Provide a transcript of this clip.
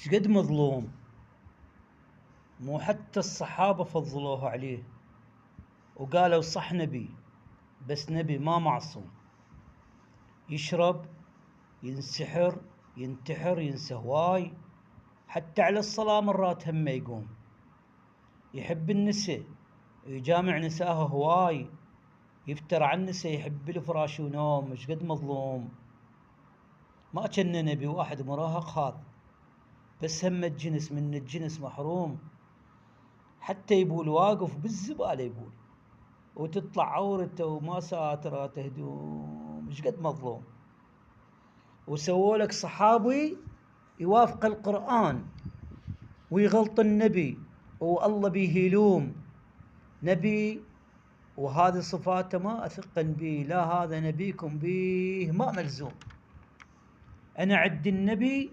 شقد مظلوم، مو حتى الصحابة فضلوه عليه وقالوا صح نبي، بس نبي ما معصوم، يشرب ينسحر ينتحر ينسى هواي، حتى على الصلاة مرات هم ما يقوم، يحب النساء ويجامع نساها هواي، يفتر عن النساء يحب الفراش ونوم. مش قد مظلوم، ما كان نبي واحد مراهق هذا، بس هم الجنس من الجنس محروم، حتى يبول واقف بالزبالة يبول وتطلع عورته وما ساتره تهدوم. مش قد مظلوم، وسووا لك صحابي يوافق القرآن ويغلط النبي والله بيه يلوم نبي، وهذه صفاته ما أثقن بيه، لا هذا نبيكم بيه ما ملزوم. أنا عد النبي